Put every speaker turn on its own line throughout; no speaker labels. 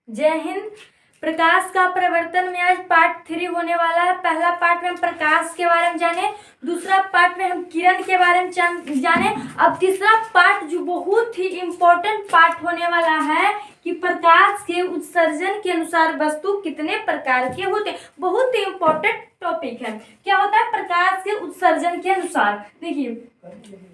जय हिंद। प्रकाश का प्रवर्तन में आज पार्ट 3 होने वाला है। पहला पार्ट में हम प्रकाश के बारे में जाने, दूसरा पार्ट में हम किरण के बारे में जाने। अब तीसरा पार्ट जो बहुत ही इम्पोर्टेंट पार्ट होने वाला है कि प्रकाश के उत्सर्जन के अनुसार वस्तु कितने प्रकार के होते हैं। बहुत ही इम्पोर्टेंट टॉपिक है। क्या होता है प्रकाश के उत्सर्जन के अनुसार। देखिए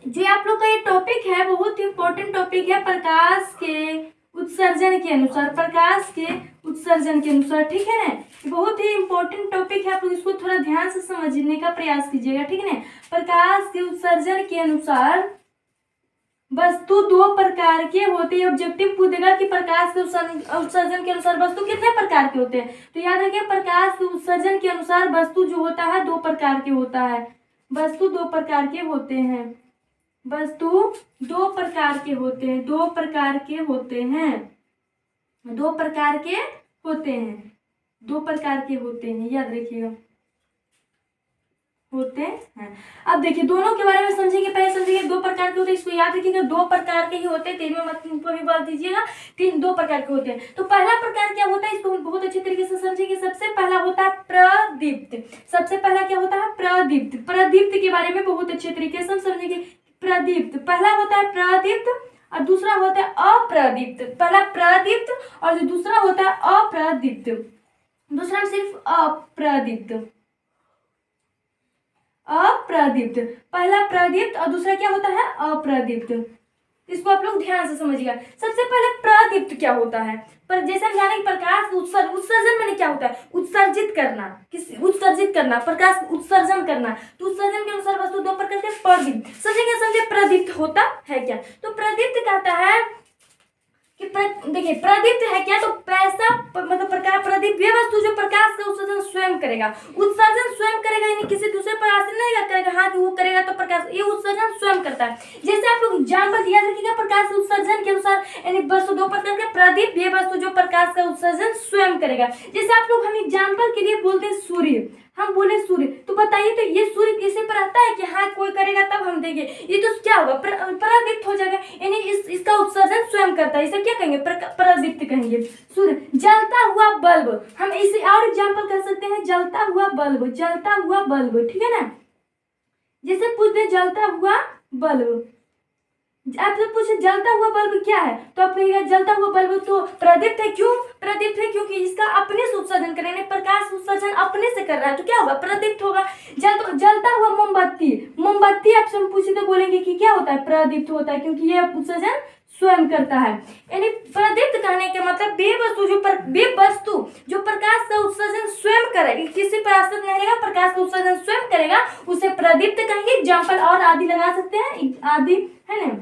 जो आप लोग का ये टॉपिक है बहुत ही इम्पोर्टेंट टॉपिक है, प्रकाश के उत्सर्जन के अनुसार, प्रकाश के उत्सर्जन के अनुसार, ठीक है ना। बहुत ही इंपॉर्टेंट टॉपिक है, आप लोग इसको थोड़ा ध्यान से समझने का प्रयास कीजिएगा, ठीक है ना। प्रकाश के उत्सर्जन के अनुसार वस्तु दो प्रकार के होते हैं। ऑब्जेक्टिव पूछेगा कि प्रकाश के उत्सर्जन के अनुसार वस्तु कितने प्रकार के होते हैं, तो याद रखिए प्रकाश के उत्सर्जन के अनुसार वस्तु जो होता है दो प्रकार के होता है। वस्तु दो प्रकार के होते हैं, वस्तु दो प्रकार के होते हैं, दो प्रकार के होते हैं, दो प्रकार के होते हैं, दो प्रकार के होते हैं, याद रखिएगा होते हैं। अब देखिए दोनों के बारे में समझेंगे। पहले समझेंगे दो प्रकार के होते हैं, इसको याद रखिएगा दो प्रकार के ही होते हैं। तीन में मत को भी बोल दीजिएगा, तीन दो प्रकार के होते हैं। तो पहला प्रकार क्या होता है इसको हम बहुत अच्छे तरीके से समझेंगे। सबसे पहला होता है प्रदीप्त। सबसे पहला क्या होता है प्रदीप्त। प्रदीप्त के बारे में बहुत अच्छे तरीके से हम समझेंगे। प्रदीप्त पहला होता है प्रदीप्त और दूसरा होता है अप्रदीप्त। पहला प्रदीप्त और जो दूसरा होता है अप्रदीप्त, दूसरा सिर्फ अप्रदीप्त। अप्रदीप्त पहला प्रदीप्त और दूसरा क्या होता है अप्रदीप्त। इसको आप लोग ध्यान से समझिएगा। सबसे पहले प्रदीप्त क्या होता है, पर जैसे हम जाने प्रकाश उत्सर्जन माने क्या होता है उत्सर्जित करना, उत्सर्जित करना, प्रकाश उत्सर्जन करना। तो उत्सर्जन के अनुसार वस्तु दो प्रकार के प्रदीप्त। समझे प्रदीप्त होता है क्या। तो प्रदीप्त कहता है कि देखिए प्रदीप्त है क्या, तो पैसा मतलब प्रकाश प्रदीप्त वे वस्तु जो प्रकाश का उत्सर्जन स्वयं करेगा, उत्सर्जन स्वयं करेगा, यानी किसी दूसरे पर आश्रित नहीं करेगा। हाँ कि वो करेगा तो प्रकाश ये उत्सर्जन स्वयं करता है। जैसे आप लोग एग्जाम्पल दिया रखिएगा प्रकाश उत्सर्जन के अनुसार, यानी वस्तु दो प्रकार के प्रदीप्त ये वस्तु जो प्रकाश का उत्सर्जन स्वयं करेगा। जैसे आप लोग हम एग्जाम्पल के लिए बोलते हैं सूर्य, हम बोले सूर्य, तो बताइए तो ये सूर्य किसी पर आता है कि हाँ कोई करेगा तब हम देंगे, ये तो क्या होगा प्रदीप्त हो जाएगा, यानी इसका उत्सर्जन स्वयं करता है। इसे क्या कहेंगे प्रदीप्त कहेंगे। सूर्य जलता हुआ बल्ब, हम इसे और एग्जाम्पल कर सकते हैं जलता हुआ बल्ब, जलता हुआ बल्ब, ठीक है ना। जैसे पूछते जलता हुआ बल्ब, आपसे पूछे जलता हुआ बल्ब क्या है, तो आप कहिएगा जलता हुआ बल्ब तो प्रदीप्त है। क्यों प्रदीप्त है, क्योंकि इसका अपने से उत्सर्जन करेंगे, प्रकाश उत्सर्जन अपने से कर रहा है तो क्या होगा प्रदीप्त होगा। जलता हुआ मोमबत्ती, मोमबत्ती आपसे हम पूछे तो बोलेंगे कि क्या होता है प्रदीप्त होता है, क्योंकि यह उत्सर्जन स्वयं करता है। यानी प्रदीप्त कहने के मतलब वे वस्तु जो प्रकाश का उत्सर्जन स्वयं करेगी, किसी पर आश्रित नहीं रहेगा, प्रकाश का उत्सर्जन स्वयं करेगा, उसे प्रदीप्त कहेंगे। एग्जाम्पल और आदि लगा सकते हैं, आदि है ना।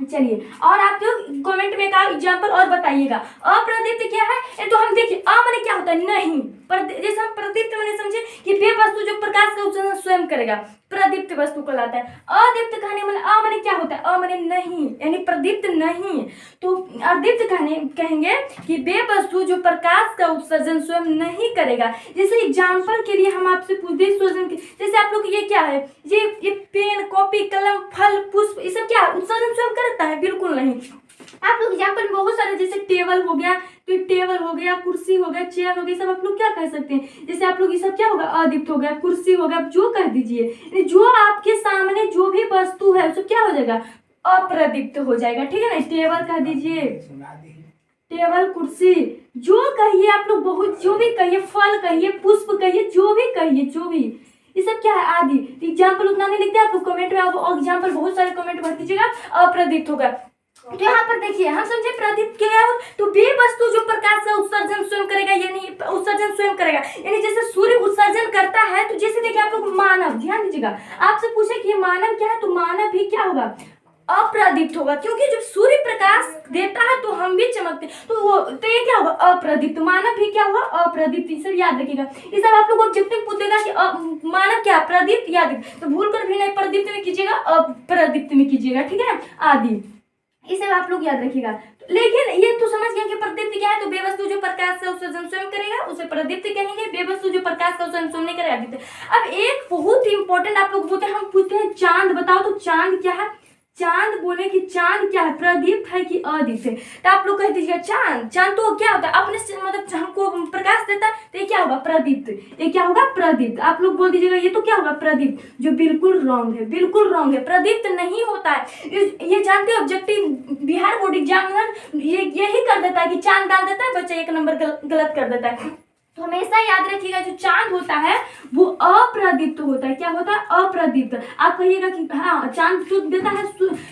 चलिए और आप जो कमेंट में का एग्जाम्पल और बताइएगा। अप्रदीप्त क्या है, तो हम देखिए अ माने क्या होता है नहीं, जैसे हम प्रदीप्त माने समझे कि वे वस्तु जो प्रकाश का उत्सर्जन स्वयं करेगा, प्रदीप्त वस्तु कहलाता है। अदीप्त कहने माने अ माने क्या होता है, अ माने नहीं, यानी प्रदीप्त नहीं। तो अदीप्त कहेंगे कि वे वस्तु जो प्रकाश का उत्सर्जन स्वयं नहीं करेगा। जैसे एग्जाम्पल के लिए हम आपसे पूछते हैं जैसे आप लोग ये क्या है, ये पेन कॉपी कलम फल पुष्प ये सब क्या उत्सर्जन स्वयं करता है, बिल्कुल नहीं। आप लोग एग्जाम्पल बहुत सारे जैसे टेबल हो गया, तो टेबल हो गया, कुर्सी हो गया, चेयर हो गया, सब आप लोग क्या कह सकते हैं। जैसे आप लोग ये सब क्या होगा अदीप्त हो गया, कुर्सी हो गया, जो कह दीजिए, जो आपके सामने जो भी वस्तु है उसको क्या हो जाएगा अप्रदीप्त हो जाएगा, ठीक है ना। टेबल कह दीजिए, टेबल कुर्सी जो कहिए आप लोग, बहुत जो भी कहिए, फल कहिए पुष्प कहिए, जो भी कहिए, जो भी ये सब क्या है आदि। एग्जाम्पल उतना नहीं लिखते आप लोग कमेंट में, आप एग्जाम्पल बहुत सारे कमेंट भर दीजिएगा। अप्रदीप्त होगा तो यहाँ पर देखिए हम समझे प्रदीप्त क्या है, तो वे वस्तु जो प्रकाश का उत्सर्जन स्वयं करेगा, यानी उत्सर्जन स्वयं करेगा, यानी जैसे सूर्य उत्सर्जन करता है, तो जैसे देखिए आप लोग मानव, ध्यान दीजिएगा, आपसे पूछे कि मानव क्या है, तो मानव भी क्या होगा अप्रदीप्त होगा, क्योंकि जब सूर्य प्रकाश देता है तो हम भी चमकते, तो ये क्या होगा अप्रदीप्त। मानव भी क्या होगा अप्रदीप्त, ये सब याद रखिएगा। ये सब आप लोग ऑब्जेक्टिव पूछेगा कि मानव क्या प्रदीप्त या दीप्त, तो भूल कर भी नहीं प्रदीप्त में कीजिएगा अप्रदीप्त में कीजिएगा, ठीक है आदि, इसे आप लोग याद रखिएगा। लेकिन ये तो समझ गए कि प्रदीप्त क्या है, तो वे वस्तु जो प्रकाश का उत्सर्जन स्वयं करेगा उसे प्रदीप्त कहेंगे, वे वस्तु जो प्रकाश का उत्सर्जन स्वयं नहीं करेगा दीप्त। अब एक बहुत ही इंपॉर्टेंट आप लोग पूछते हैं, हम पूछते हैं चांद बताओ, तो चांद क्या है, चांद बोले में कि चांद क्या है, प्रदीप्त है कि अदीप्त है। तो आप लोग कह दीजिएगा चांद, चांद तो क्या होता है, अपने से मतलब हमको प्रकाश देता है, तो ये क्या होगा, प्रदीप्त। ये क्या होगा, प्रदीप्त। आप लोग बोल दीजिएगा ये तो क्या होगा, प्रदीप्त, जो बिल्कुल रॉन्ग है, बिल्कुल रॉन्ग है, प्रदीप्त नहीं होता है। ये जानते हो ऑब्जेक्टिव बिहार बोर्ड एग्जामिनर यही कर देता है कि चांद डाल देता है, बच्चा 1 नंबर गलत कर देता है। तो हमेशा याद रखिएगा जो चांद होता है वो अप्रदीप्त होता है। क्या होता है, अप्रदीप्त। आप कहिएगा कि हाँ चांद जो देता है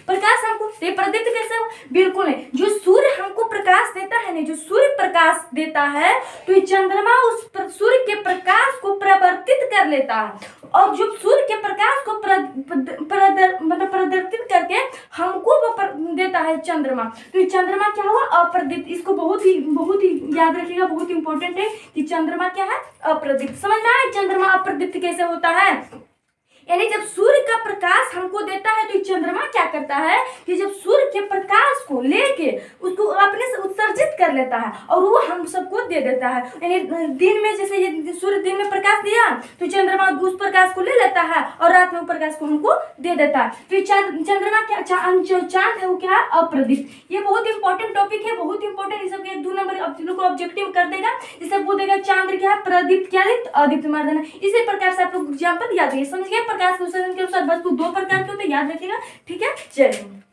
प्रकाश हमको, तो ये प्रदीप्त कैसे हो, बिल्कुल नहीं। जो सूर्य हमको प्रकाश देता है ना, जो सूर्य प्रकाश देता है, तो ये चंद्रमा उस सूर्य के प्रकाश को प्रवर्तित कर लेता है, और जो सूर्य के प्रकाश को मतलब प्रदर्शित करके हमको वो देता है चंद्रमा, तो ये चंद्रमा क्या हुआ, अप्रदीप्त। इसको बहुत ही याद रखिएगा, बहुत इंपॉर्टेंट है कि चंद्रमा क्या है, अप्रदीप्त। समझ में आया चंद्रमा अप्रदीप्त कैसे होता है। यानी जब सूर्य का प्रकाश हमको देता है तो चंद्रमा क्या करता है कि जब सूर्य के प्रकाश को लेके उसको अपने से उत्सर्जित कर लेता है और वो हम सबको दे देता है। यानी दिन में जैसे ये सूर्य दिन में प्रकाश दिया तो चंद्रमा उस प्रकाश को ले लेता है और रात में प्रकाश को हमको दे देता है। तो चंद्रमा क्या, चांद है वो क्या है, अप्रदीप्त। ये बहुत इंपॉर्टेंट टॉपिक है, बहुत इंपॉर्टेंट। इस सबके 2 नंबर को ऑब्जेक्टिव कर देगा। इसे बोल देगा चांद क्या है, प्रदीप्त क्या है, अदीप्त मार देना। इसी प्रकार से आप लोग एग्जाम्पल याद रखिए। समझ गए, प्रकाश उत्सर्जन के अनुसार वस्तु 2 प्रकार के होते हैं, याद रखिएगा। ठीक है, चलिए।